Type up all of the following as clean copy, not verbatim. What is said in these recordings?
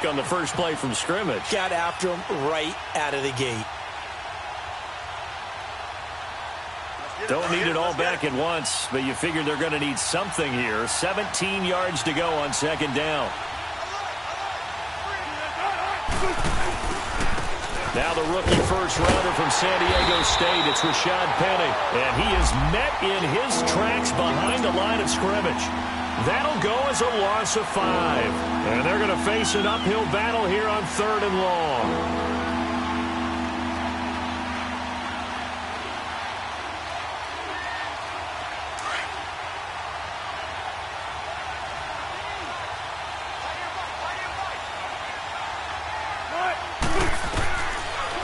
pick on the first play from scrimmage. Got after him right out of the gate. Don't need it all back at once, but you figure they're going to need something here. 17 yards to go on second down. Now the rookie first-rounder from San Diego State, it's Rashad Penny. And he is met in his tracks behind the line of scrimmage. That'll go as a loss of 5. And they're going to face an uphill battle here on 3rd and long.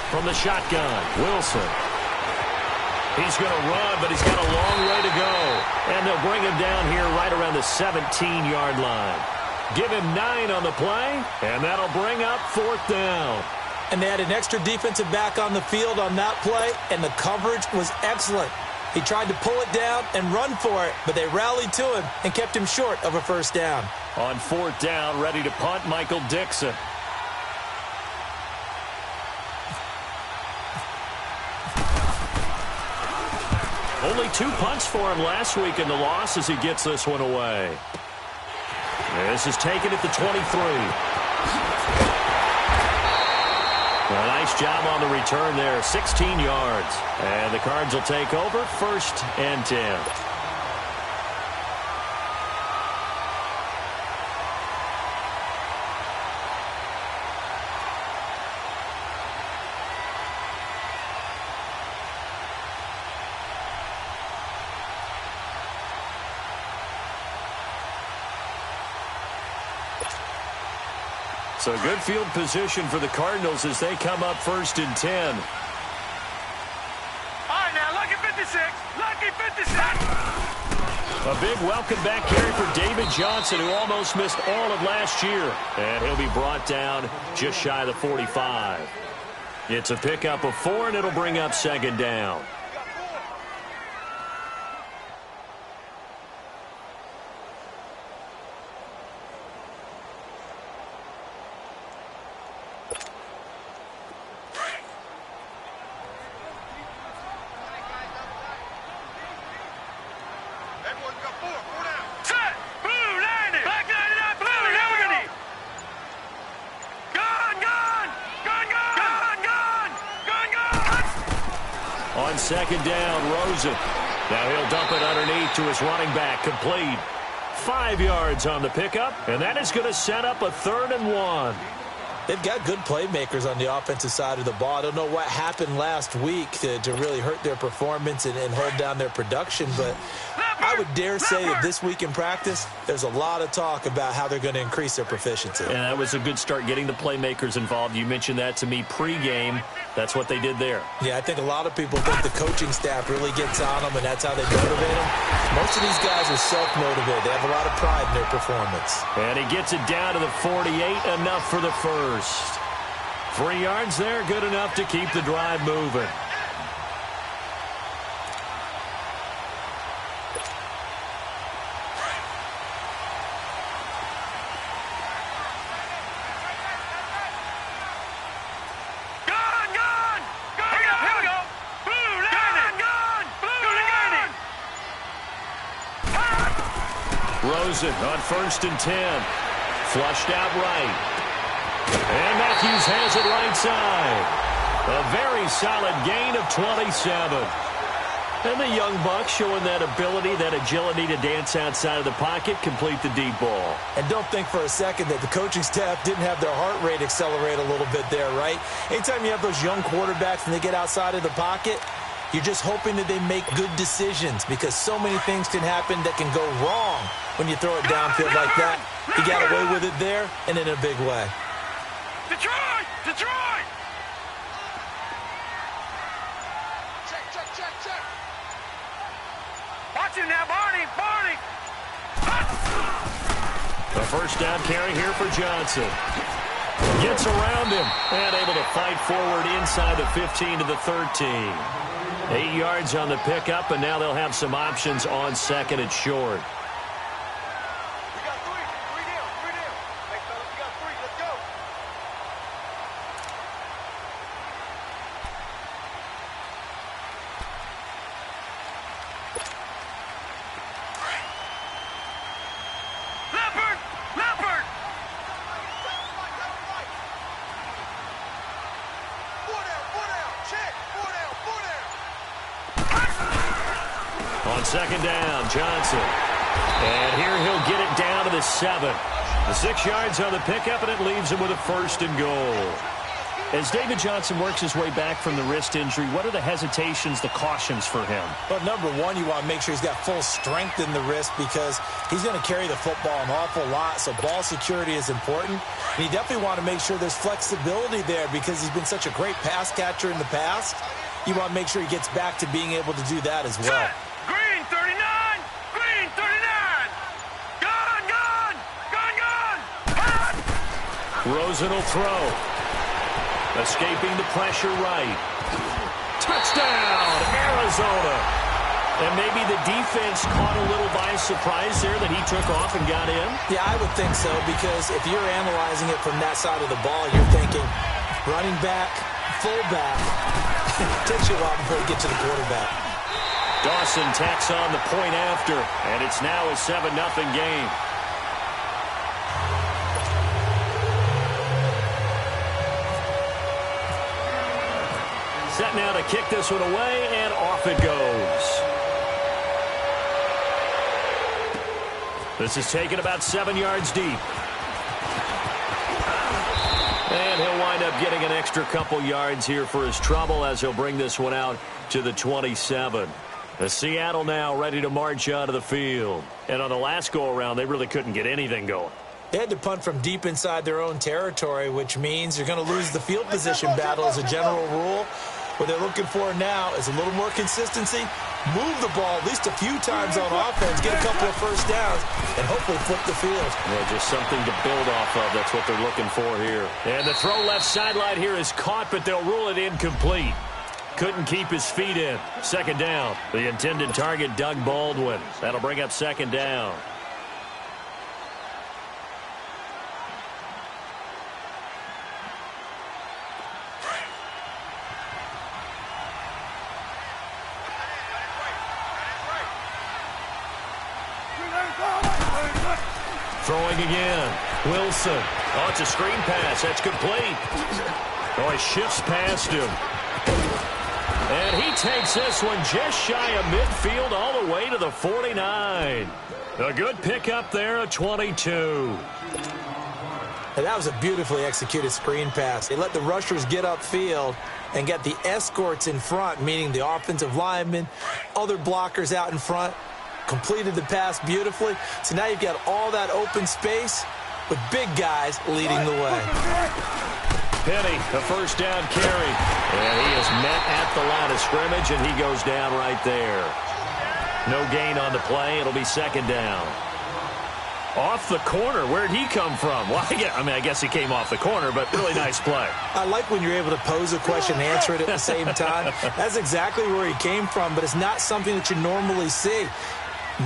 From the shotgun, Wilson. He's going to run, but he's got a long way to go. And they'll bring him down here right around the 17-yard line. Give him 9 on the play, and that'll bring up 4th down. And they had an extra defensive back on the field on that play, and the coverage was excellent. He tried to pull it down and run for it, but they rallied to him and kept him short of a first down. On 4th down, ready to punt, Michael Dixon. Only 2 punts for him last week in the loss as he gets this one away. This is taken at the 23. A nice job on the return there, 16 yards. And the Cards will take over, 1st and 10. So good field position for the Cardinals as they come up 1st and 10. All right, now, lucky 56. Lucky 56. A big welcome back carry for David Johnson, who almost missed all of last year. And he'll be brought down just shy of the 45. It's a pickup of 4, and it'll bring up 2nd down. On 2nd down, Rosen. Now he'll dump it underneath to his running back, complete. 5 yards on the pickup, and that is going to set up a 3rd and 1. They've got good playmakers on the offensive side of the ball. I don't know what happened last week to really hurt their performance and hold down their production, but I would dare say that this week in practice, there's a lot of talk about how they're going to increase their proficiency. And that was a good start, getting the playmakers involved. You mentioned that to me pregame. That's what they did there. Yeah, I think a lot of people think the coaching staff really gets on them, and that's how they motivate them. Most of these guys are self-motivated. They have a lot of pride in their performance. And he gets it down to the 48, enough for the 1st. 3 yards there, good enough to keep the drive moving. Rosen on 1st and 10. Flushed out right. And Matthews has it right side. A very solid gain of 27. And the young buck showing that ability, that agility to dance outside of the pocket, complete the deep ball. And don't think for a second that the coaching staff didn't have their heart rate accelerate a little bit there, right? Anytime you have those young quarterbacks and they get outside of the pocket, you're just hoping that they make good decisions, because so many things can happen that can go wrong when you throw it downfield like that. He got away with it there and in a big way. Detroit! Detroit! Check. Watch him now, Barney! A 1st down carry here for Johnson. Gets around him and able to fight forward inside the 15 to the 13. 8 yards on the pickup, and now they'll have some options on 2nd and short. We got three down. Hey, fellas, we got 3. Let's go. On second down, Johnson. And here he'll get it down to the 7. The 6 yards on the pickup, and it leaves him with a 1st and goal. As David Johnson works his way back from the wrist injury, what are the hesitations, the cautions for him? Well, number one, you want to make sure he's got full strength in the wrist because he's going to carry the football an awful lot, so ball security is important. And you definitely want to make sure there's flexibility there because he's been such a great pass catcher in the past. You want to make sure he gets back to being able to do that as well. Green 39! Green 39! Gun, gun! Gun, gun! Hot! Rosen will throw. Escaping the pressure right. Touchdown, Arizona. And maybe the defense caught a little by surprise there that he took off and got in. Yeah, I would think so because if you're analyzing it from that side of the ball, you're thinking running back, fullback. It takes you a while before you get to the quarterback. Dawson tacks on the point after, and it's now a 7-0 game. Set now to kick this one away, and off it goes. This is taken about 7 yards deep. And he'll wind up getting an extra couple yards here for his trouble as he'll bring this one out to the 27. The Seattle now ready to march out of the field. And on the last go-around, they really couldn't get anything going. They had to punt from deep inside their own territory, which means you're going to lose the field position battle as a general rule. What they're looking for now is a little more consistency, move the ball at least a few times on offense, get a couple of first downs, and hopefully flip the field. Well, just something to build off of. That's what they're looking for here. And the throw left sideline here is caught, but they'll rule it incomplete. Couldn't keep his feet in. Second down. The intended target, Doug Baldwin. That'll bring up second down. Throwing again. Wilson. Oh, it's a screen pass. That's complete. Oh, he shifts past him. And he takes this one just shy of midfield all the way to the 49. A good pickup there at 22. And that was a beautifully executed screen pass. They let the rushers get upfield and get the escorts in front, meaning the offensive linemen, other blockers out in front. Completed the pass beautifully. So now you've got all that open space with big guys leading the way. Penny, a first down carry. And he is met at the line of scrimmage, and he goes down right there. No gain on the play. It'll be second down. Off the corner. Where'd he come from? Well, I guess he came off the corner, but really nice play. I like when you're able to pose a question and answer it at the same time. That's exactly where he came from, but it's not something that you normally see.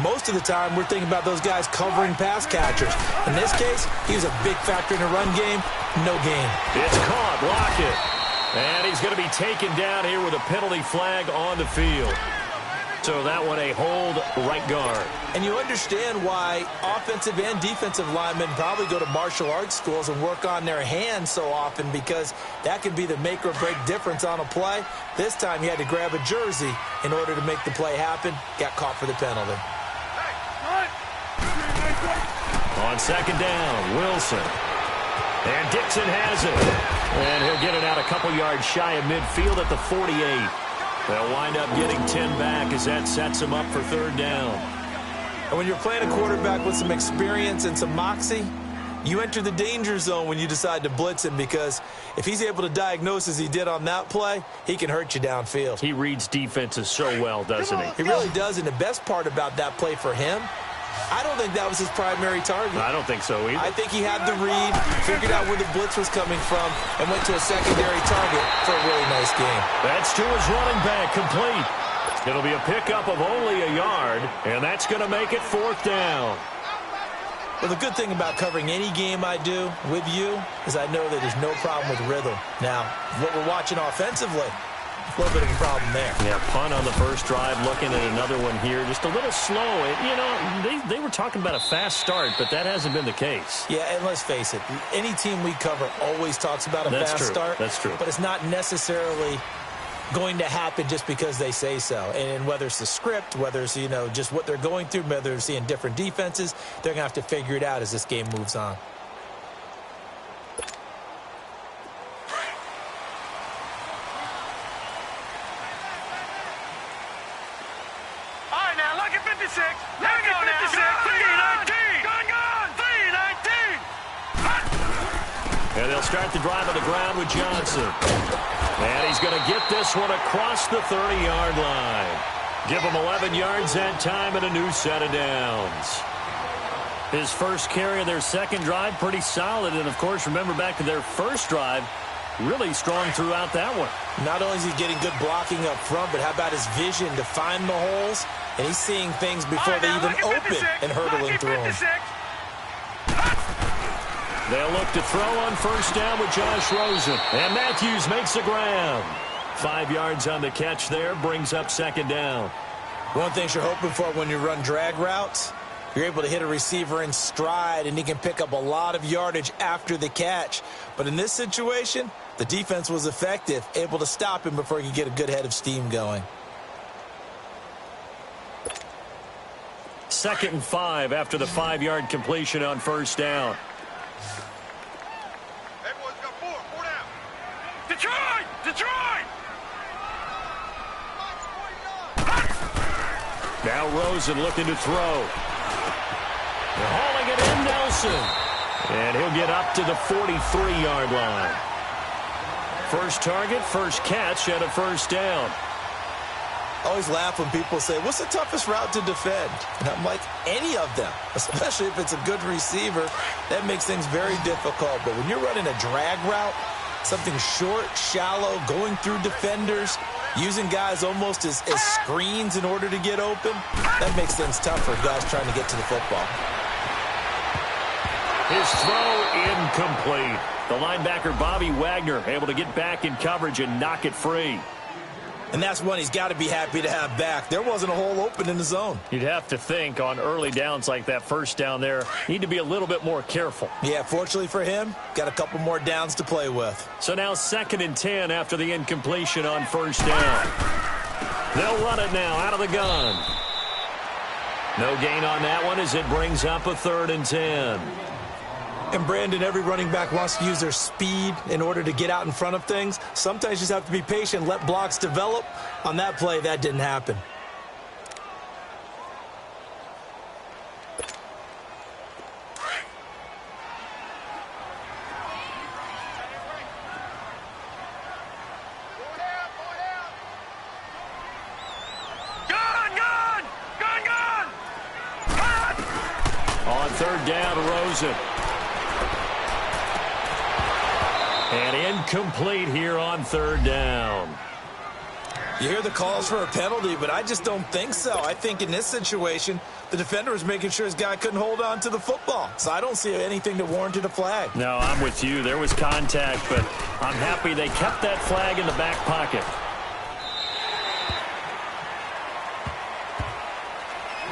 Most of the time, we're thinking about those guys covering pass catchers. In this case, he was a big factor in the run game. No gain. It's caught. Lockett. And he's going to be taken down here with a penalty flag on the field. So that one a hold right guard. And you understand why offensive and defensive linemen probably go to martial arts schools and work on their hands so often because that can be the make or break difference on a play. This time he had to grab a jersey in order to make the play happen. Got caught for the penalty. On second down, Wilson. And Dixon has it. And he'll get it out a couple yards shy of midfield at the 48. They'll wind up getting 10 back as that sets him up for third down. And when you're playing a quarterback with some experience and some moxie, you enter the danger zone when you decide to blitz him because if he's able to diagnose as he did on that play, he can hurt you downfield. He reads defenses so well, doesn't he? He really does, and the best part about that play for him, I don't think that was his primary target. I don't think so either. I think he had the read, figured out where the blitz was coming from, and went to a secondary target for a really nice game. That's to his running back, complete. It'll be a pickup of only a yard, and that's going to make it fourth down. Well, the good thing about covering any game I do with you is I know that there's no problem with rhythm. Now, what we're watching offensively, a little bit of a problem there. Yeah, punt on the first drive, looking at another one here. Just a little slow. They were talking about a fast start, but that hasn't been the case. Yeah, and let's face it, any team we cover always talks about a fast start. That's true. But it's not necessarily going to happen just because they say so. And whether it's the script, whether it's, just what they're going through, whether they're seeing different defenses, they're going to have to figure it out as this game moves on. All right, now, look at 56. Let me go now. 319. Gone. 319. And they'll start the drive on the ground with Johnson. And he's going to get this one across the 30-yard line. Give him 11 yards that time and a new set of downs. His first carry of their second drive, pretty solid. And, of course, remember back to their first drive, really strong throughout that one. Not only is he getting good blocking up front, but how about his vision to find the holes? And he's seeing things before they even open and hurdling through them. They'll look to throw on first down with Josh Rosen. And Matthews makes the ground. 5 yards on the catch there, brings up second down. One thing you're hoping for when you run drag routes, you're able to hit a receiver in stride, and he can pick up a lot of yardage after the catch. But in this situation, the defense was effective, able to stop him before he could get a good head of steam going. 2nd and 5 after the 5-yard completion on first down. Everyone's got four down. Detroit! Now Rosen looking to throw. They're hauling it in, Nelson. And he'll get up to the 43-yard line. First target, first catch, and a first down. I always laugh when people say, what's the toughest route to defend? And I'm like, any of them, especially if it's a good receiver. That makes things very difficult. But when you're running a drag route, something short, shallow, going through defenders, using guys almost as screens in order to get open, that makes things tough for guys trying to get to the football. His throw incomplete. The linebacker, Bobby Wagner, able to get back in coverage and knock it free. And that's one he's got to be happy to have back. There wasn't a hole open in the zone. You'd have to think on early downs like that first down there, need to be a little bit more careful. Yeah, fortunately for him, got a couple more downs to play with. So now 2nd and 10 after the incompletion on first down. They'll run it now out of the gun. No gain on that one as it brings up a 3rd and 10. And, Brandon, every running back wants to use their speed in order to get out in front of things. Sometimes you just have to be patient, let blocks develop. On that play, that didn't happen. Gone! On 3rd down, Rosen. And incomplete here on 3rd down. You hear the calls for a penalty, but I just don't think so. I think in this situation, the defender was making sure his guy couldn't hold on to the football. So I don't see anything that warranted a flag. No, I'm with you. There was contact, but I'm happy they kept that flag in the back pocket.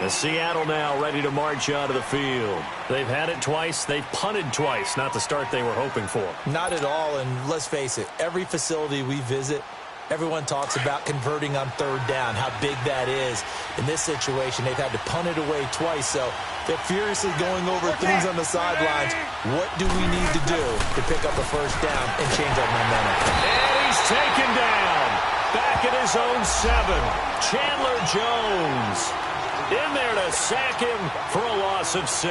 The Seattle now ready to march out of the field. They've had it twice. They've punted twice. Not the start they were hoping for. Not at all, and let's face it, every facility we visit, everyone talks about converting on 3rd down, how big that is. In this situation, they've had to punt it away twice, so they're furiously going over things on the sidelines. What do we need to do to pick up a first down and change our momentum? And he's taken down. Back at his own 7. Chandler Jones in there to sack him for a loss of 6.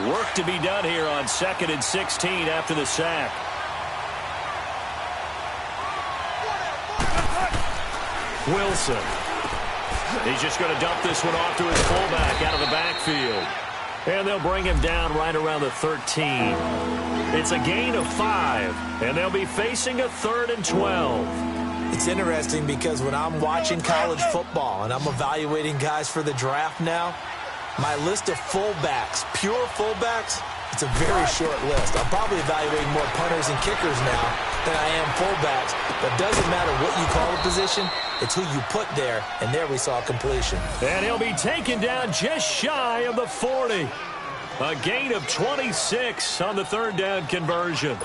Work to be done here on 2nd and 16 after the sack. Wilson. He's just going to dump this one off to his fullback out of the backfield. And they'll bring him down right around the 13. It's a gain of 5, and they'll be facing a 3rd and 12. It's interesting because when I'm watching college football and I'm evaluating guys for the draft now, my list of fullbacks, pure fullbacks, it's a very short list. I'm probably evaluating more punters and kickers now than I am fullbacks. But it doesn't matter what you call a position, it's who you put there, and there we saw completion. And he'll be taken down just shy of the 40. A gain of 26 on the 3rd down conversion.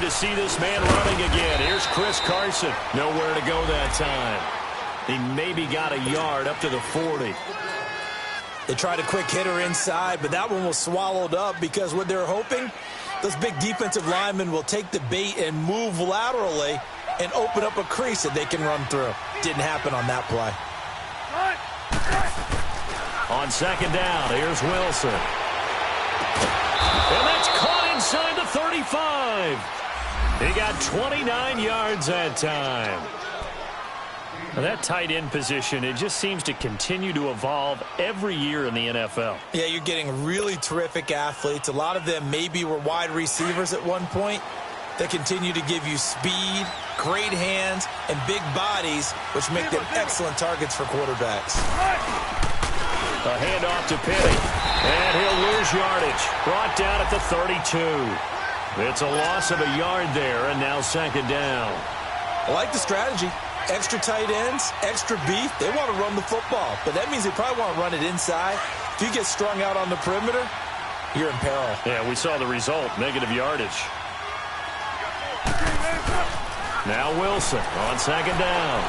to see this man running again. Here's Chris Carson. Nowhere to go that time. He maybe got a yard up to the 40. They tried a quick hitter inside, but that one was swallowed up because what they're hoping, those big defensive linemen will take the bait and move laterally and open up a crease that they can run through. Didn't happen on that play. On second down, here's Wilson. And that's caught inside the 35. He got 29 yards that time. Now that tight end position, it just seems to continue to evolve every year in the NFL. Yeah, you're getting really terrific athletes. A lot of them maybe were wide receivers at one point. They continue to give you speed, great hands, and big bodies, which make them excellent targets for quarterbacks. A handoff to Penny, and he'll lose yardage. Brought down at the 32. It's a loss of a yard there, and now second down. I like the strategy. Extra tight ends, extra beef. They want to run the football, but that means they probably want to run it inside. If you get strung out on the perimeter, you're in peril. Yeah, we saw the result, negative yardage. Now Wilson on second down.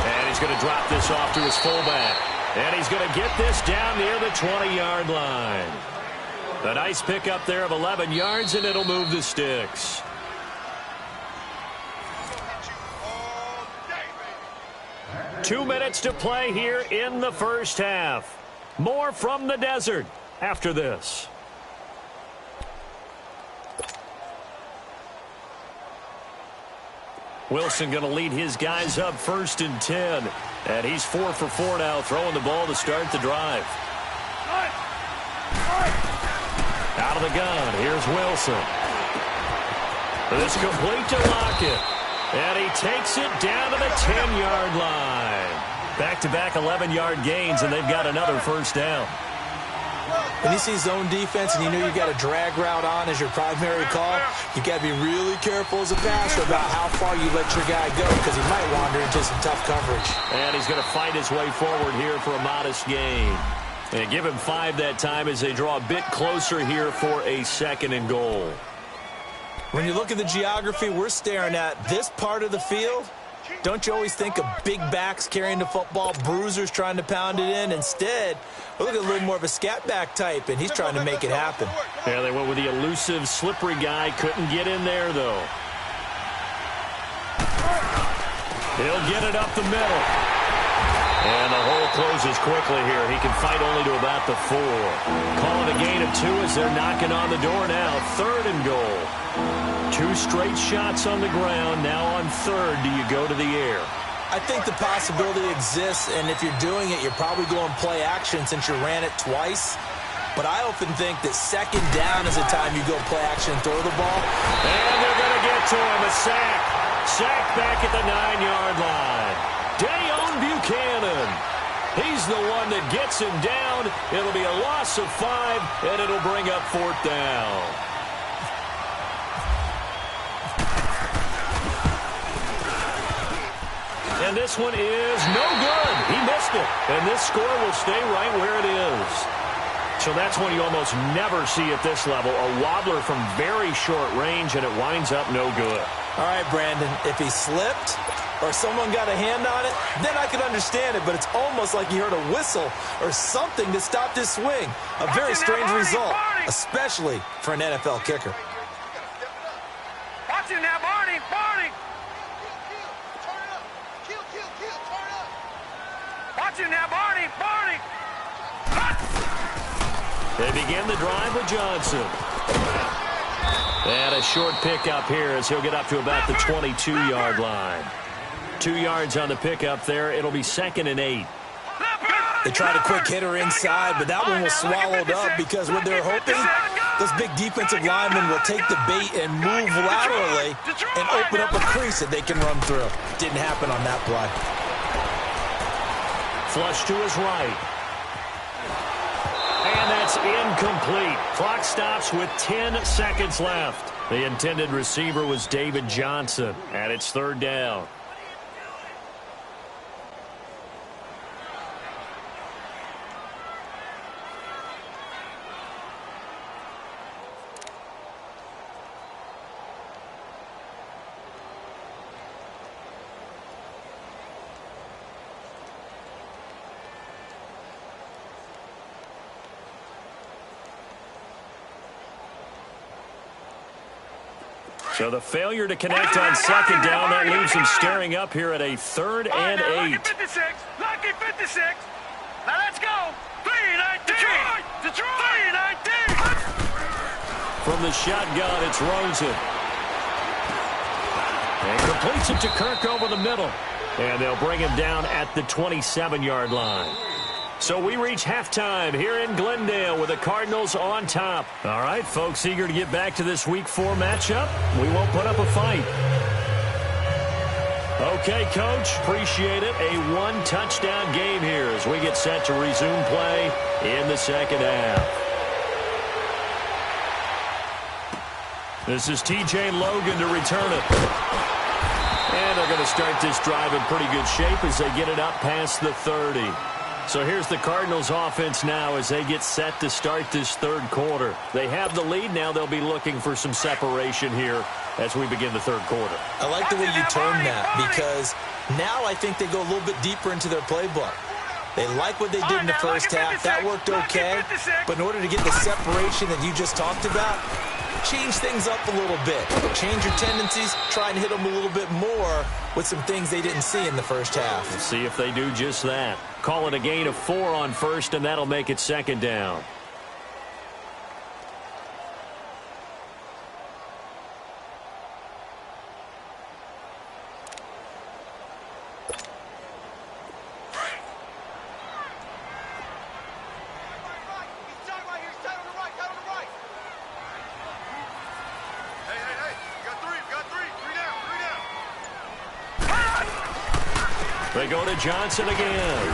And he's going to drop this off to his fullback. And he's going to get this down near the 20-yard line. A nice pickup there of 11 yards, and it'll move the sticks. Two minutes to play here in the first half. More from the desert after this. Wilson going to lead his guys up 1st and 10. And he's 4 for 4 now, throwing the ball to start the drive. Out of the gun, here's Wilson. This complete to Lockett. And he takes it down to the 10-yard line. Back-to-back 11-yard gains, and they've got another first down. When you see zone defense and you know you've got a drag route on as your primary call, you've got to be really careful as a passer about how far you let your guy go because he might wander into some tough coverage. And he's going to fight his way forward here for a modest gain. And give him 5 that time as they draw a bit closer here for a 2nd and goal. When you look at the geography we're staring at, this part of the field, don't you always think of big backs carrying the football, bruisers trying to pound it in? Instead, we're looking at a little more of a scat back type, and he's trying to make it happen. Yeah, they went with the elusive, slippery guy. Couldn't get in there, though. He'll get it up the middle. And the hole closes quickly here. He can fight only to about the 4. Calling a gain of 2 as they're knocking on the door now. 3rd and goal. 2 straight shots on the ground. Now on 3rd, do you go to the air? I think the possibility exists, and if you're doing it, you're probably going play action since you ran it twice. But I often think that 2nd down is the time you go play action and throw the ball. And they're going to get to him. A sack. Sack back at the 9-yard line. Dayon Buchanan. He's the one that gets him down. It'll be a loss of 5, and it'll bring up 4th down. And this one is no good. He missed it. And this score will stay right where it is. So that's one you almost never see at this level. A wobbler from very short range, and it winds up no good. All right, Brandon, if he slipped or someone got a hand on it, then I could understand it. But it's almost like he heard a whistle or something that stopped his swing. A very strange result, especially for an NFL kicker. Watch him now, Barney. Barney. Watch him now, Barney. Barney. They begin the drive with Johnson. And a short pickup here as he'll get up to about the 22-yard line. 2 yards on the pickup there. It'll be 2nd and 8. They tried a quick hitter inside, but that one was swallowed up because what they're hoping, those big defensive linemen will take the bait and move laterally and open up a crease that they can run through. Didn't happen on that play. Flush to his right. And that's incomplete. Clock stops with 10 seconds left. The intended receiver was David Johnson, and it's 3rd down. So the failure to connect on second down, that leaves him staring up here at a 3rd and 8. Lucky 56. Lucky 56. Now let's go. 3-19. Detroit. 3-19. From the shotgun, it's Rosen. And completes it to Kirk over the middle. And they'll bring him down at the 27-yard line. So we reach halftime here in Glendale with the Cardinals on top. All right, folks, eager to get back to this Week 4 matchup. We won't put up a fight. Okay, Coach, appreciate it. A 1-touchdown game here as we get set to resume play in the second half. This is T.J. Logan to return it. And they're going to start this drive in pretty good shape as they get it up past the 30. So here's the Cardinals offense now as they get set to start this third quarter. They have the lead. Now they'll be looking for some separation here as we begin the third quarter. I like the way you turn that because now I think they go a little bit deeper into their playbook. They like what they did in the first half. That worked okay. But in order to get the separation that you just talked about, change things up a little bit. Change your tendencies. Try and hit them a little bit more with some things they didn't see in the first half. We'll see if they do just that. Call it a gain of 4 on first, and that'll make it second down. They go to Johnson again.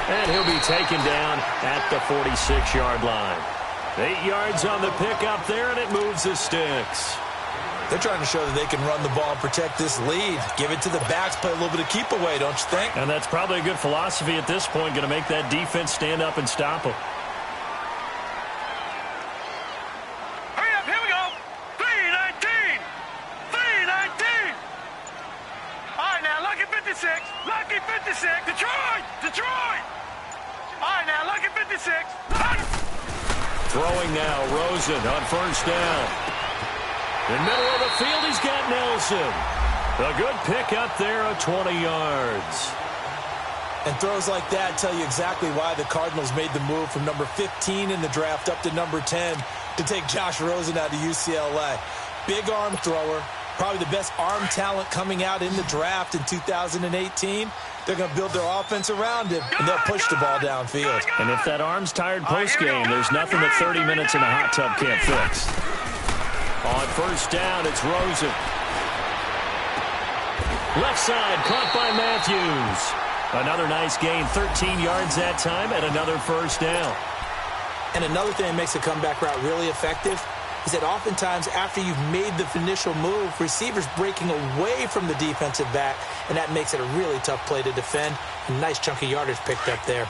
And he'll be taken down at the 46-yard line. 8 yards on the pickup there, and it moves the sticks. They're trying to show that they can run the ball and protect this lead. Give it to the backs, play a little bit of keep away, don't you think? And that's probably a good philosophy at this point, going to make that defense stand up and stop them. Hurry up, here we go. 3-19. 3-19. All right, now, lucky 56. Lucky 56. Detroit. All right, now, lucky 56. Throwing now, Rosen on first down. In the middle of the field, he's got Nelson. A good pick up there of 20 yards. And throws like that tell you exactly why the Cardinals made the move from number 15 in the draft up to number 10 to take Josh Rosen out of UCLA. Big arm thrower, probably the best arm talent coming out in the draft in 2018. They're going to build their offense around him, and they'll push the ball downfield. And if that arm's tired postgame, there's nothing that 30 minutes in a hot tub can't fix. On first down, it's Rosen. Left side, caught by Matthews. Another nice gain, 13 yards that time, and another first down. And another thing that makes a comeback route really effective is that oftentimes after you've made the initial move, receivers breaking away from the defensive back, and that makes it a really tough play to defend. A nice chunk of yardage picked up there.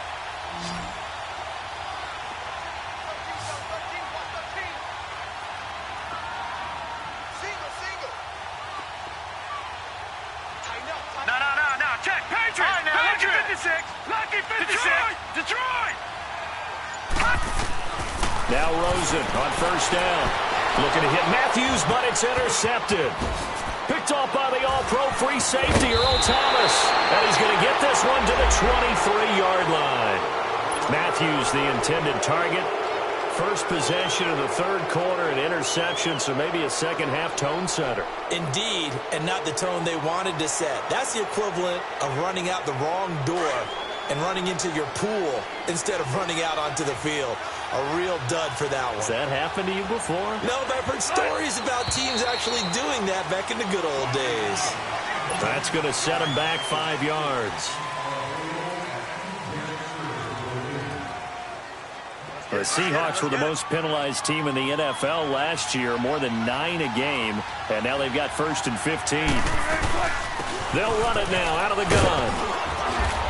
No, check. Patriots. All right, now, Patriots. Lucky 56. Detroit. Now Rosen on first down. Looking to hit Matthews, but it's intercepted. Picked off by the all-pro free safety, Earl Thomas. And he's going to get this one to the 23-yard line. Matthews, the intended target. First possession of the third quarter, an interception, so maybe a second-half tone setter. Indeed, and not the tone they wanted to set. That's the equivalent of running out the wrong door and running into your pool instead of running out onto the field. A real dud for that one. Has that happened to you before? No, but I've heard stories about teams actually doing that back in the good old days. That's going to set him back 5 yards. The Seahawks were the most penalized team in the NFL last year, more than 9 a game, and now they've got 1st and 15. They'll run it now out of the gun.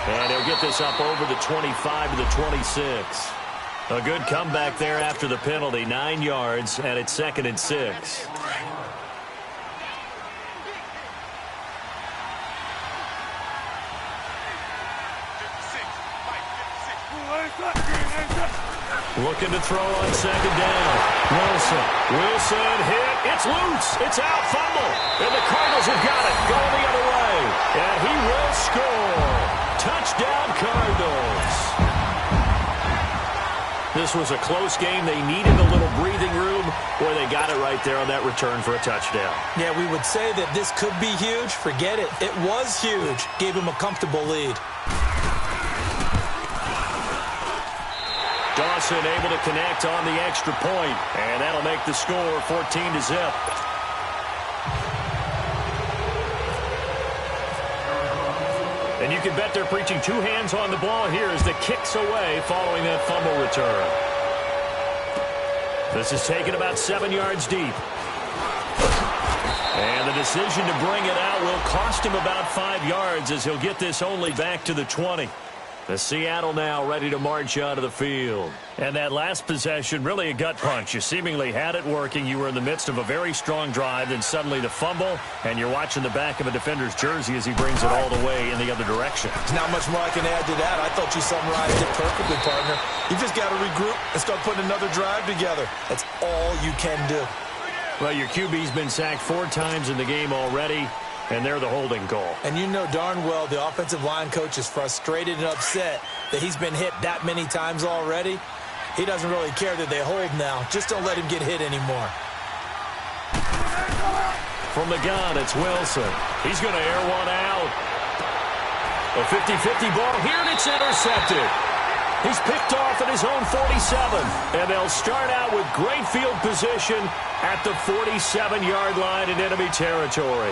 And he'll get this up over the 25 to the 26. A good comeback there after the penalty, 9 yards, and it's 2nd and 6. Looking to throw on 2nd down. Wilson hit. It's loose. It's out. Fumble. And the Cardinals have got it. Going the other way. And he will score. Touchdown, Cardinals. This was a close game. They needed a little breathing room, where they got it right there on that return for a touchdown. Yeah, we would say that this could be huge. Forget it. It was huge. Gave him a comfortable lead. Dawson able to connect on the extra point, and that'll make the score 14-0. And you can bet they're preaching two hands on the ball here as the kick's away following that fumble return. This is taken about 7 yards deep. And the decision to bring it out will cost him about 5 yards as he'll get this only back to the 20. The Seattle now ready to march out of the field. And that last possession, really a gut punch. You seemingly had it working. You were in the midst of a very strong drive, then suddenly the fumble, and you're watching the back of a defender's jersey as he brings it all the way in the other direction. There's not much more I can add to that. I thought you summarized it perfectly, partner. You just got to regroup and start putting another drive together. That's all you can do. Well, your QB's been sacked 4 times in the game already, and they're the holding call. And you know darn well the offensive line coach is frustrated and upset that he's been hit that many times already. He doesn't really care that they hold now. Just don't let him get hit anymore. From the gun, it's Wilson. He's going to air one out. A 50-50 ball here, and it's intercepted. He's picked off at his own 47, and they'll start out with great field position at the 47-yard line in enemy territory.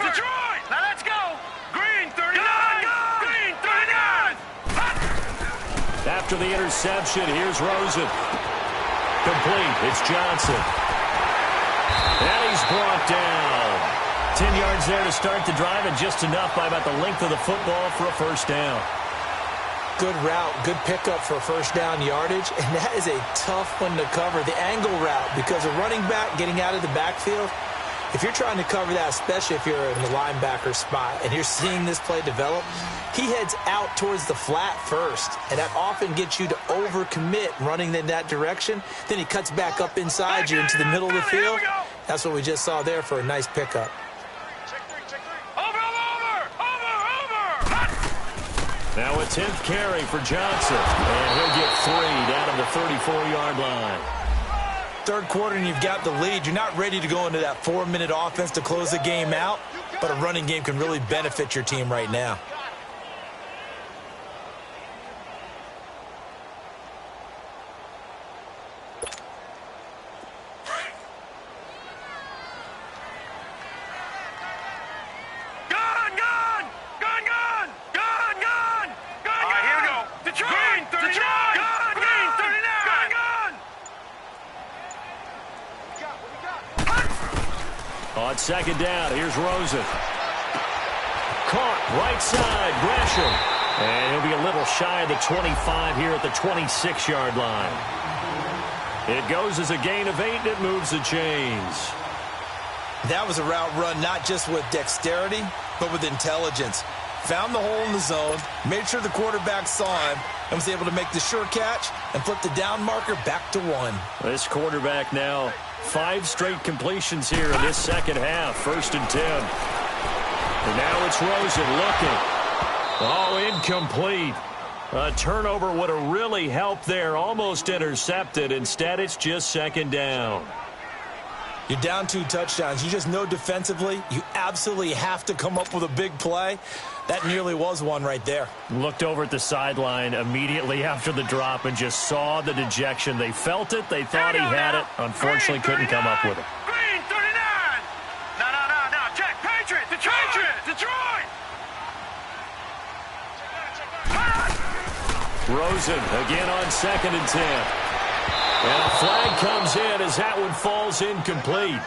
Detroit! Now let's go! Green 39! Green 39! After the interception, here's Rosen. Complete. It's Johnson. And he's brought down. 10 yards there to start the drive, and just enough by about the length of the football for a first down. Good route, good pickup for first down yardage, and that is a tough one to cover. The angle route, because a running back getting out of the backfield, if you're trying to cover that, especially if you're in the linebacker spot and you're seeing this play develop, he heads out towards the flat first, and that often gets you to overcommit running in that direction. Then he cuts back up inside you into the middle of the field. That's what we just saw there for a nice pickup. Now a 10th carry for Johnson, and he'll get 3 down at the 34-yard line. Third quarter and you've got the lead. You're not ready to go into that 4-minute offense to close the game out, but a running game can really benefit your team right now. On second down, here's Rosen. Caught right side, Gresham. And he'll be a little shy of the 25 here at the 26-yard line. It goes as a gain of 8, and it moves the chains. That was a route run not just with dexterity, but with intelligence. Found the hole in the zone, made sure the quarterback saw him, and was able to make the sure catch and flip the down marker back to 1. This quarterback now 5 straight completions here in this second half. 1st and 10. And now it's Rosen looking. Oh, incomplete. A turnover would have really helped there. Almost intercepted. Instead, it's just 2nd down. You're down 2 touchdowns. You just know defensively you absolutely have to come up with a big play. That nearly was one right there. Looked over at the sideline immediately after the drop and just saw the dejection. They felt it. They thought he had it. Unfortunately, couldn't come up with it. Green 39! No. Check. Patriot! Detroit! Rosen again on 2nd and 10. And a flag comes in as that one falls incomplete.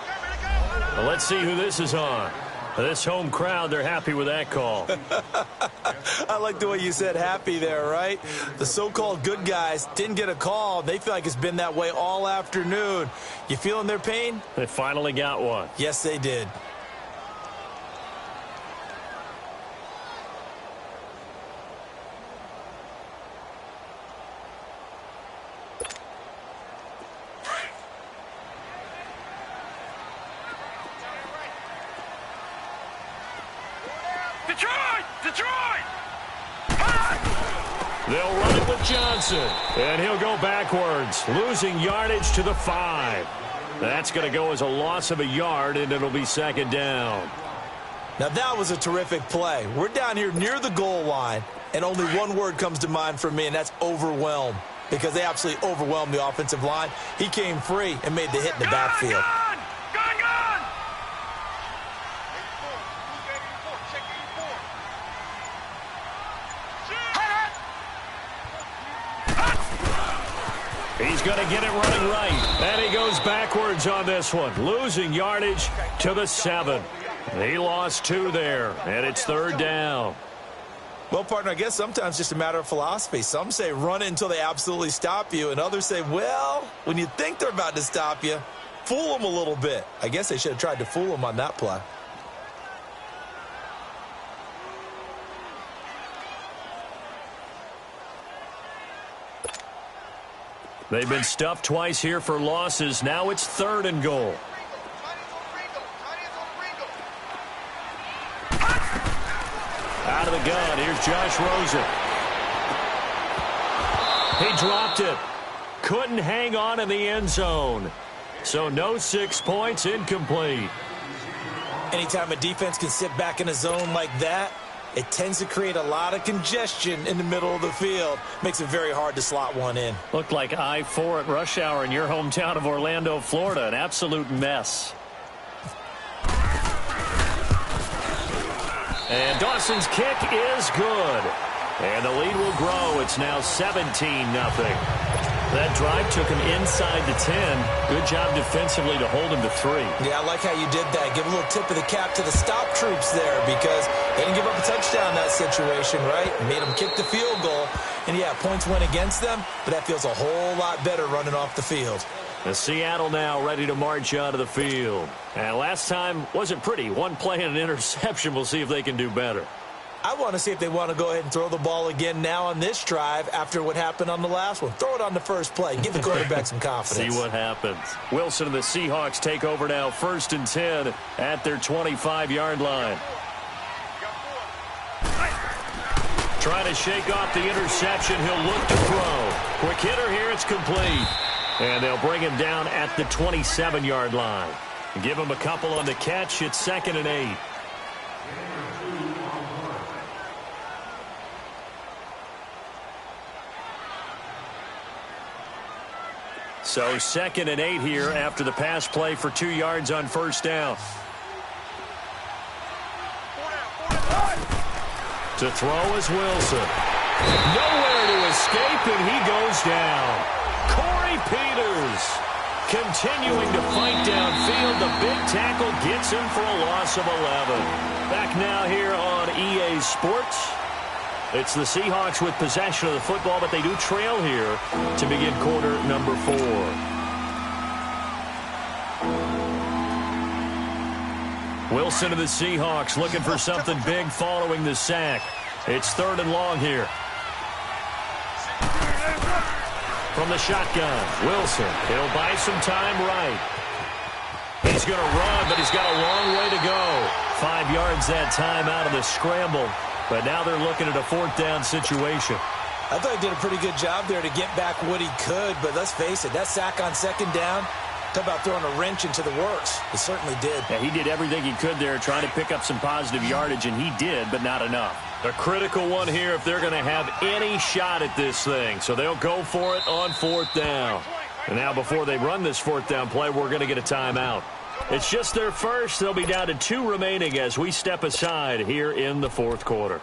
Well, let's see who this is on. This home crowd, they're happy with that call. I like the way you said happy there, right? The so-called good guys didn't get a call. They feel like it's been that way all afternoon. You feeling their pain? They finally got one. Yes, they did. Detroit! They'll run it with Johnson, and he'll go backwards, losing yardage to the 5. That's going to go as a loss of a yard, and it'll be second down. Now, that was a terrific play. We're down here near the goal line, and only one word comes to mind for me, and that's overwhelmed, because they absolutely overwhelmed the offensive line. He came free and made the hit in the backfield. He's going to get it running right. And he goes backwards on this one, losing yardage to the 7. He lost 2 there, and it's third down. Well, partner, I guess sometimes it's just a matter of philosophy. Some say run it until they absolutely stop you, and others say, well, when you think they're about to stop you, fool them a little bit. I guess they should have tried to fool them on that play. They've been stuffed twice here for losses. Now it's third and goal. Out of the gun, here's Josh Rosen. He dropped it. Couldn't hang on in the end zone. So no 6 points, incomplete. Anytime a defense can sit back in a zone like that, it tends to create a lot of congestion in the middle of the field. Makes it very hard to slot one in. Looked like I-4 at rush hour in your hometown of Orlando, Florida. An absolute mess. And Dawson's kick is good. And the lead will grow. It's now 17-0. That drive took him inside the 10. Good job defensively to hold him to 3. Yeah, I like how you did that. Give a little tip of the cap to the stop troops there, because they didn't give up a touchdown in that situation, right? Made them kick the field goal. And, yeah, points went against them, but that feels a whole lot better running off the field. And Seattle now ready to march out of the field. And last time wasn't pretty. One play and an interception. We'll see if they can do better. I want to see if they want to go ahead and throw the ball again now on this drive after what happened on the last one. Throw it on the first play. Give the quarterback some confidence. See what happens. Wilson and the Seahawks take over now, 1st and 10 at their 25-yard line. Trying to shake off the interception. He'll look to throw. Quick hitter here. It's complete. And they'll bring him down at the 27-yard line. Give him a couple on the catch. It's 2nd and 8. So 2nd and 8 here after the pass play for 2 yards on first down. To throw is Wilson. Nowhere to escape, and he goes down. Corey Peters continuing to fight downfield. The big tackle gets him for a loss of 11. Back now here on EA Sports. It's the Seahawks with possession of the football, but they do trail here to begin quarter number 4. Wilson of the Seahawks looking for something big following the sack. It's 3rd and long here. From the shotgun, Wilson. He'll buy some time right. He's going to run, but he's got a long way to go. 5 yards that time out of the scramble. But now they're looking at a 4th down situation. I thought he did a pretty good job there to get back what he could, but let's face it, that sack on 2nd down, talk about throwing a wrench into the works. It certainly did. Yeah, he did everything he could there, trying to pick up some positive yardage, and he did, but not enough. A critical one here if they're going to have any shot at this thing. So they'll go for it on 4th down. And now before they run this 4th down play, we're going to get a timeout. It's just their first. They'll be down to 2 remaining as we step aside here in the 4th quarter.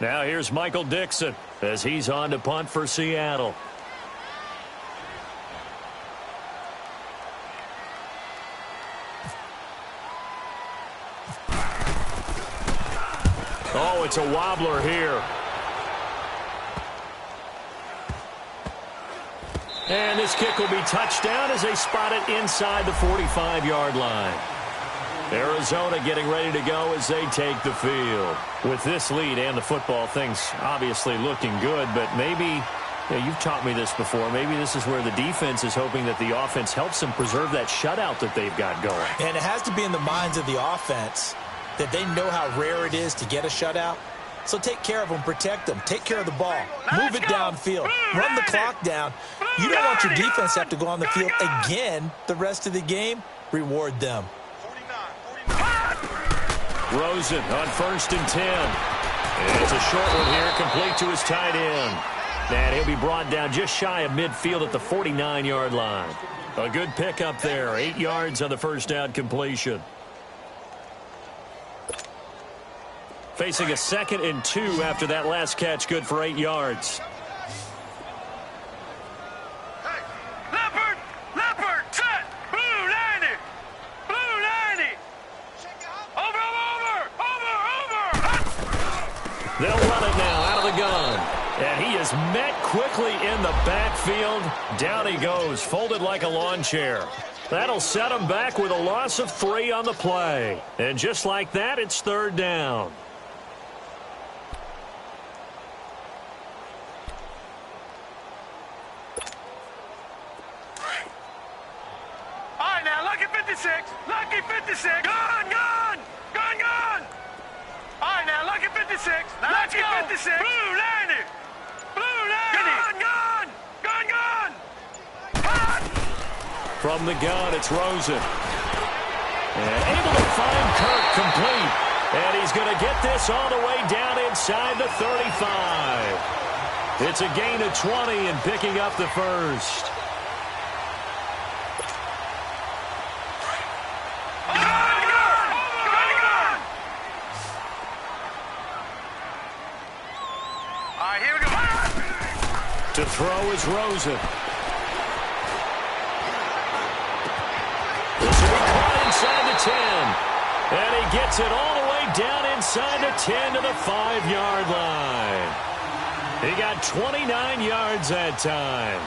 Now here's Michael Dixon as he's on to punt for Seattle. a wobbler here. And this kick will be touchdown as they spot it inside the 45-yard line. Arizona getting ready to go as they take the field. With this lead and the football, things obviously looking good, but maybe, you've taught me this before, maybe this is where the defense is hoping that the offense helps them preserve that shutout that they've got going. And it has to be in the minds of the offense that they know how rare it is to get a shutout. So take care of them, protect them, take care of the ball, move it downfield, run the clock down. You don't want your defense to have to go on the field again the rest of the game. Reward them. Rosen on 1st and 10. And it's a short one here, complete to his tight end. And he'll be brought down just shy of midfield at the 49-yard line. A good pickup there, 8 yards on the first down completion. Facing a 2nd and 2 after that last catch, good for 8 yards. Hey, Leopard, set, blue 90, blue 90. Over. They'll run it now out of the gun. And he is met quickly in the backfield. Down he goes, folded like a lawn chair. That'll set him back with a loss of 3 on the play. And just like that, it's 3rd down. Lucky 56. Gone. All right, now, lucky 56. Lucky 56. Blue 90. Gone. From the gun, it's Rosen. And able to find Kirk complete. And he's going to get this all the way down inside the 35. It's a gain of 20 and picking up the first. To throw is Rosen. This will be caught inside the 10. And he gets it all the way down inside the 10 to the 5-yard line. He got 29 yards that time.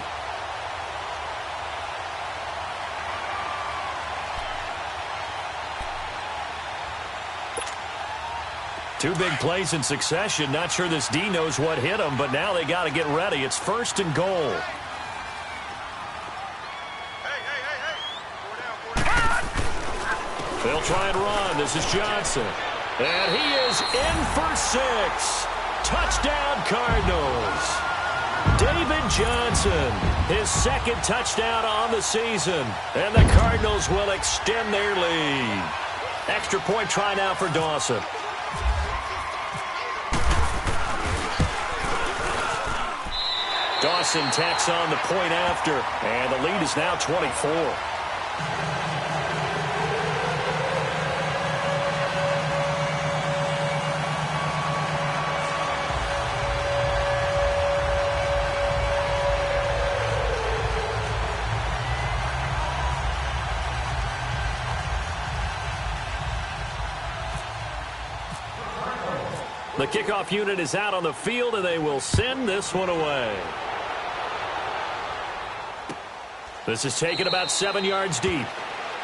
Two big plays in succession. Not sure this D knows what hit him, but now they got to get ready. It's 1st and goal. They'll try and run. This is Johnson. And he is in for 6. Touchdown, Cardinals. David Johnson, his 2nd touchdown on the season. And the Cardinals will extend their lead. Extra point try now for Dawson. Dawson tacks on the point after, and the lead is now 24. The kickoff unit is out on the field, and they will send this one away. This is taken about 7 yards deep.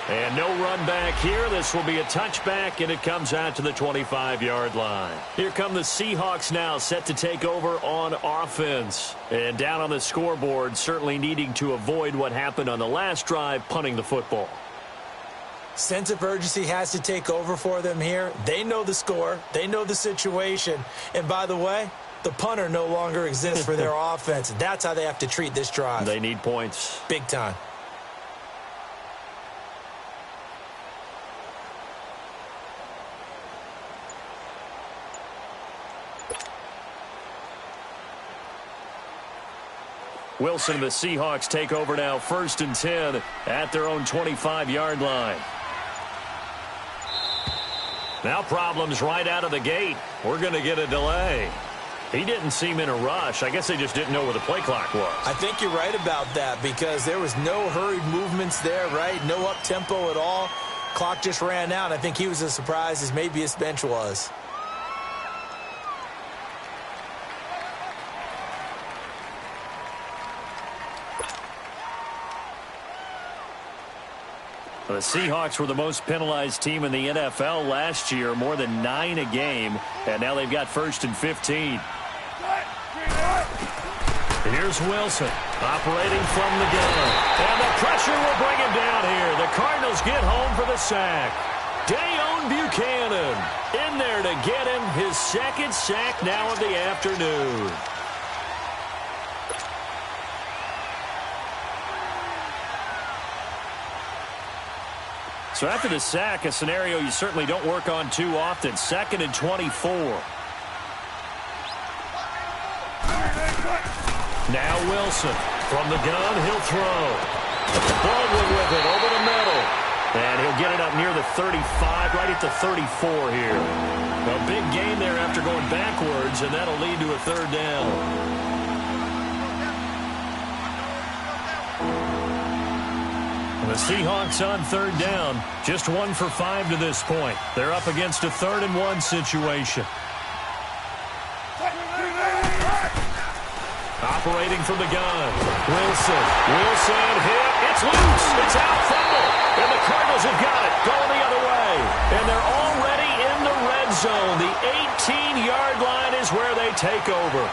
And no run back here. This will be a touchback, and it comes out to the 25-yard line. Here come the Seahawks now, set to take over on offense. And down on the scoreboard, certainly needing to avoid what happened on the last drive, punting the football. Sense of urgency has to take over for them here. They know the score. They know the situation. And by the way, the punter no longer exists for their offense. That's how they have to treat this drive. They need points. Big time. Wilson and the Seahawks take over now, 1st and 10 at their own 25-yard line. Now problems right out of the gate. We're going to get a delay. He didn't seem in a rush. I guess they just didn't know where the play clock was. I think you're right about that because there was no hurried movements there, right? No up-tempo at all. Clock just ran out. I think he was as surprised as maybe his bench was. The Seahawks were the most penalized team in the NFL last year, more than 9 a game, and now they've got 1st and 15. Here's Wilson, operating from the gun. And the pressure will bring him down here. The Cardinals get home for the sack. Dayon Buchanan in there to get him his 2nd sack now of the afternoon. So after the sack, a scenario you certainly don't work on too often. 2nd and 24. Now Wilson from the gun, he'll throw. Baldwin with it over the middle. And he'll get it up near the 35, right at the 34 here. A big gain there after going backwards, and that'll lead to a 3rd down. The Seahawks on 3rd down, just 1 for 5 to this point. They're up against a 3rd and 1 situation. Operating from the gun. Wilson hit. It's loose. It's out, fumble. And the Cardinals have got it. Going the other way. And they're already in the red zone. The 18-yard line is where they take over.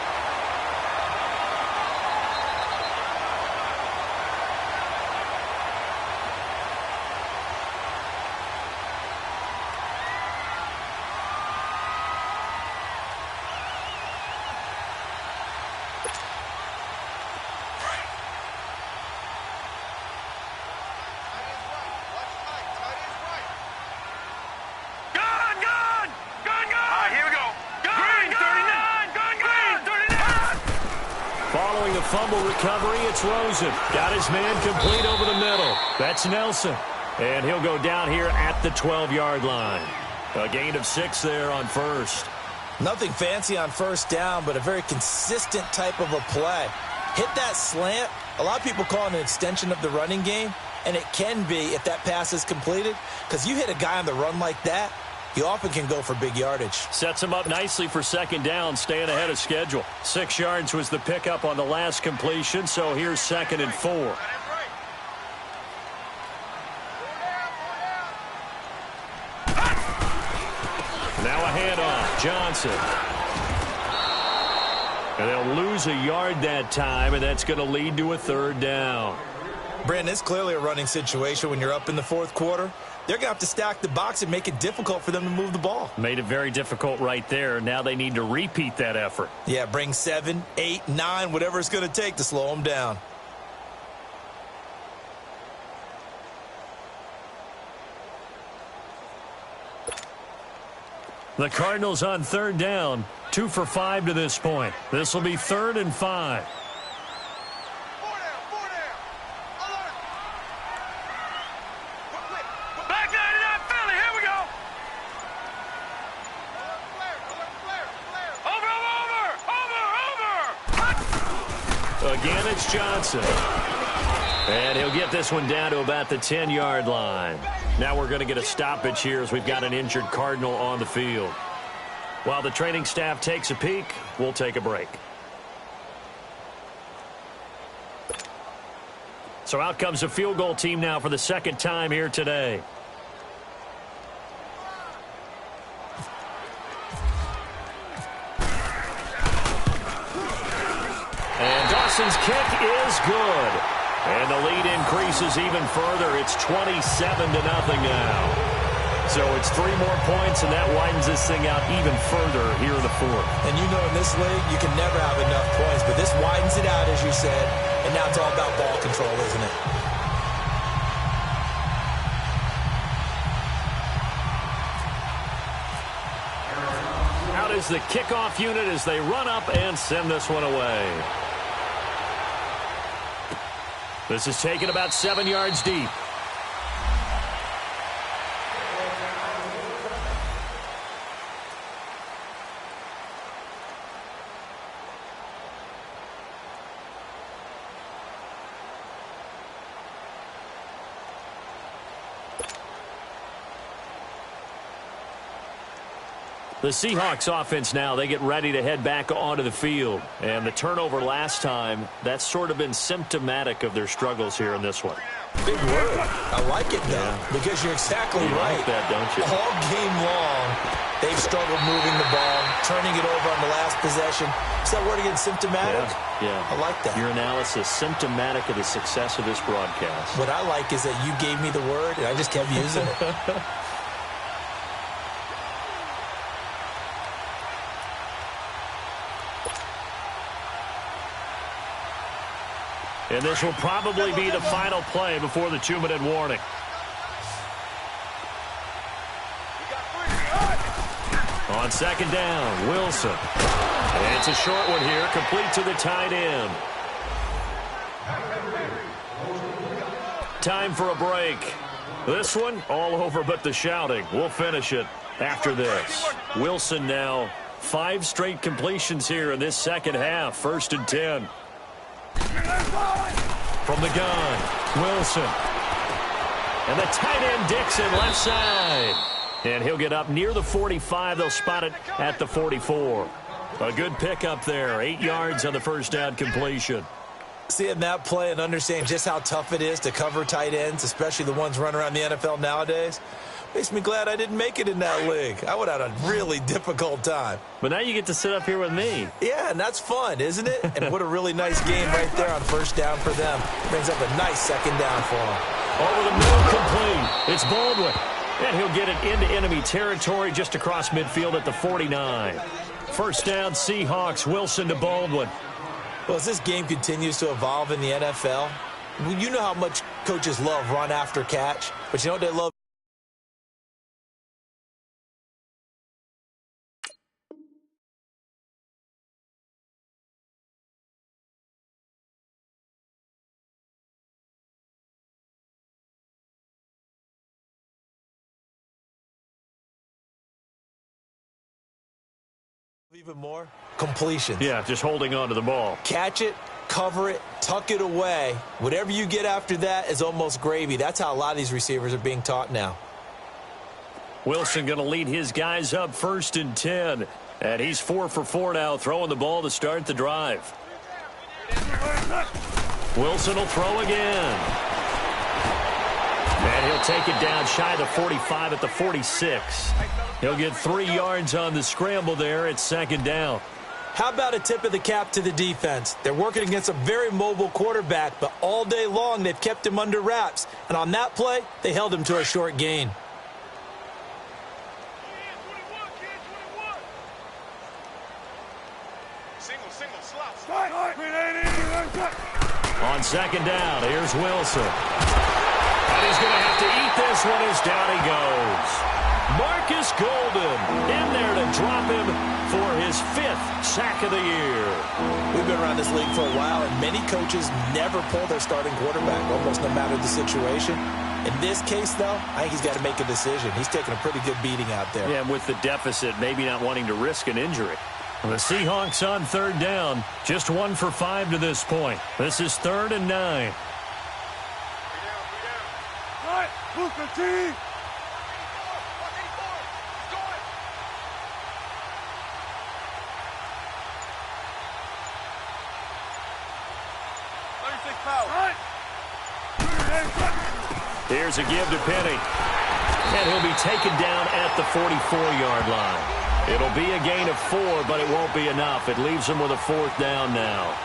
Fumble recovery, it's Rosen. Got his man complete over the middle. That's Nelson. And he'll go down here at the 12-yard line. A gain of 6 there on 1st. Nothing fancy on 1st down, but a very consistent type of a play. Hit that slant. A lot of people call it an extension of the running game, and it can be if that pass is completed, because you hit a guy on the run like that, you often can go for big yardage. Sets him up nicely for 2nd down, staying ahead of schedule. 6 yards was the pickup on the last completion, so here's 2nd and 4. Now a handoff, Johnson. And they'll lose a yard that time, and that's going to lead to a 3rd down. Brandon, it's clearly a running situation when you're up in the 4th quarter. They're going to have to stack the box and make it difficult for them to move the ball. Made it very difficult right there. Now they need to repeat that effort. Yeah, bring 7, 8, 9, whatever it's going to take to slow them down. The Cardinals on 3rd down, 2 for 5 to this point. This will be 3rd and 5. Again, it's Johnson. And he'll get this one down to about the 10-yard line. Now we're going to get a stoppage here as we've got an injured Cardinal on the field. While the training staff takes a peek, we'll take a break. So out comes a field goal team now for the 2nd time here today. And Dawson's kick is good. And the lead increases even further. It's 27-0 now. So it's 3 more points, and that widens this thing out even further here in the 4th. And you know in this league, you can never have enough points, but this widens it out, as you said, and now it's all about ball control, isn't it? Out is the kickoff unit as they run up and send this one away. This is taken about 7 yards deep. The Seahawks offense now, they get ready to head back onto the field. And the turnover last time, that's sort of been symptomatic of their struggles here in this one. Big word. I like it, though, because you're exactly right. Like that, don't you? All game long, they've struggled moving the ball, turning it over on the last possession. Is that word again, symptomatic? Yeah. I like that. Your analysis, symptomatic of the success of this broadcast. What I like is that you gave me the word, and I just kept using it. And this will probably be the final play before the 2-minute warning. On second down, Wilson. And it's a short one here, complete to the tight end. Time for a break. This one, all over but the shouting. We'll finish it after this. Wilson now, 5 straight completions here in this second half. 1st and 10. From the gun, Wilson. And the tight end, Dixon, left side. And he'll get up near the 45. They'll spot it at the 44. A good pickup there. 8 yards on the first down completion. Seeing that play and understanding just how tough it is to cover tight ends, especially the ones running around the NFL nowadays, makes me glad I didn't make it in that league. I would have had a really difficult time. But now you get to sit up here with me. Yeah, and that's fun, isn't it? And what a really nice game right there on first down for them. Brings up a nice second down for them. Over the middle, complete. It's Baldwin. And he'll get it into enemy territory just across midfield at the 49. First down, Seahawks. Wilson to Baldwin. Well, as this game continues to evolve in the NFL, you know how much coaches love run after catch, but you know what they love? Even more completions. Yeah, just holding on to the ball. Catch it, cover it, tuck it away. Whatever you get after that is almost gravy. That's how a lot of these receivers are being taught now. Wilson going to lead his guys up 1st and 10. And he's 4 for 4 now, throwing the ball to start the drive. Wilson will throw again. And he'll take it down shy of the 45 at the 46. He'll get 3 yards on the scramble there at second down. How about a tip of the cap to the defense? They're working against a very mobile quarterback, but all day long they've kept him under wraps. And on that play, they held him to a short gain. On second down, here's Wilson. And he's going to have to eat this one as down he goes. Marcus Golden in there to drop him for his 5th sack of the year. We've been around this league for a while, and many coaches never pull their starting quarterback, almost no matter the situation. In this case, though, I think he's got to make a decision. He's taking a pretty good beating out there. Yeah, and with the deficit, maybe not wanting to risk an injury. The Seahawks on 3rd down, just 1 for 5 to this point. This is 3rd and 9. Booker T. Here's a give to Penny. And he'll be taken down at the 44-yard line. It'll be a gain of 4, but it won't be enough. It leaves him with a 4th down now.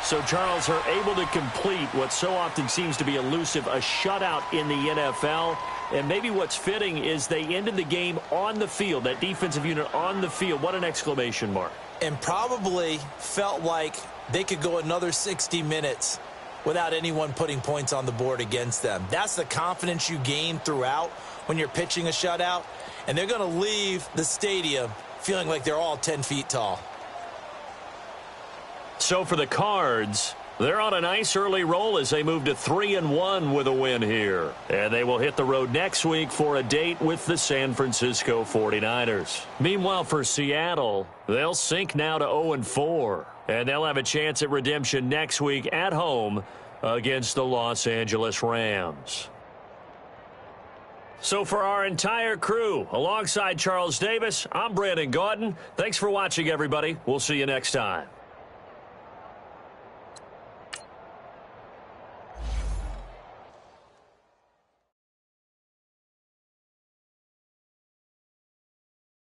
So Charles are able to complete what so often seems to be elusive, a shutout in the NFL. And maybe what's fitting is they ended the game on the field, that defensive unit on the field. What an exclamation mark. And probably felt like they could go another 60 minutes without anyone putting points on the board against them. That's the confidence you gain throughout when you're pitching a shutout. And they're going to leave the stadium feeling like they're all 10 feet tall. So for the Cards, they're on a nice early roll as they move to 3-1 with a win here. And they will hit the road next week for a date with the San Francisco 49ers. Meanwhile, for Seattle, they'll sink now to 0-4. And they'll have a chance at redemption next week at home against the Los Angeles Rams. So for our entire crew, alongside Charles Davis, I'm Brandon Gaudin. Thanks for watching, everybody. We'll see you next time.